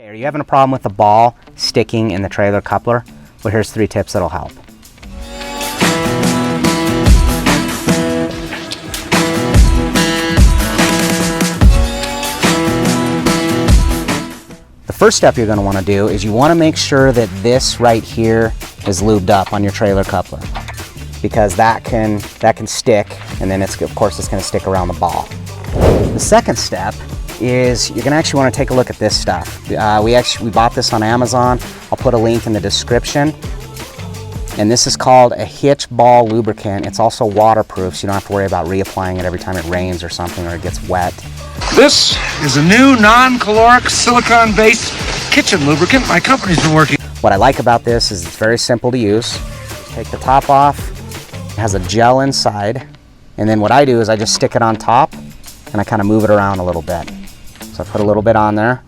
Okay, are you having a problem with the ball sticking in the trailer coupler? Well, here's 3 tips that'll help. The first step you're going to want to do is you want to make sure that this right here is lubed up on your trailer coupler, because that can stick, and then of course it's going to stick around the ball. The second step is you're going to actually want to take a look at this stuff. We bought this on Amazon. I'll put a link in the description. And this is called a hitch-ball lubricant. It's also waterproof, so you don't have to worry about reapplying it every time it rains or something or it gets wet. This is a new non-caloric silicone-based kitchen lubricant my company's been working. What I like about this is it's very simple to use. Take the top off. It has a gel inside. And then what I do is I just stick it on top and I kind of move it around a little bit. So I put a little bit on there.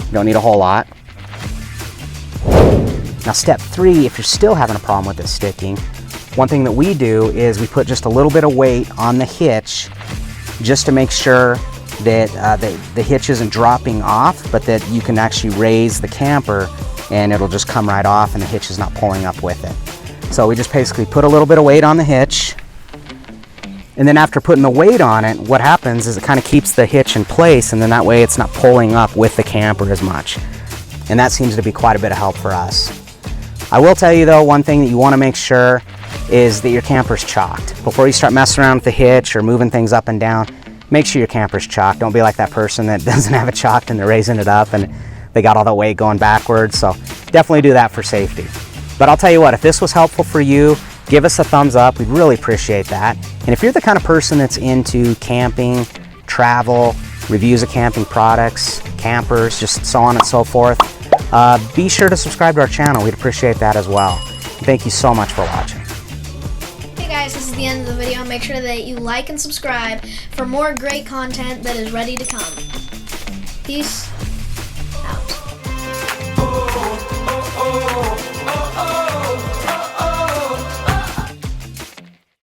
You don't need a whole lot. Now step 3, if you're still having a problem with it sticking, one thing that we do is we put just a little bit of weight on the hitch just to make sure that the hitch isn't dropping off, but that you can actually raise the camper and it'll just come right off and the hitch is not pulling up with it. So we just basically put a little bit of weight on the hitch, and then after putting the weight on it, what happens is it kind of keeps the hitch in place, and then that way it's not pulling up with the camper as much. And that seems to be quite a bit of help for us. I will tell you though, one thing that you want to make sure is that your camper's chocked. Before you start messing around with the hitch or moving things up and down, make sure your camper's chocked. Don't be like that person that doesn't have it chocked and they're raising it up and they got all that weight going backwards. So definitely do that for safety. But I'll tell you what, if this was helpful for you, give us a thumbs up. We'd really appreciate that. And if you're the kind of person that's into camping, travel, reviews of camping products, campers, just so on and so forth, be sure to subscribe to our channel. We'd appreciate that as well. Thank you so much for watching. Hey guys, this is the end of the video. Make sure that you like and subscribe for more great content that is ready to come. Peace.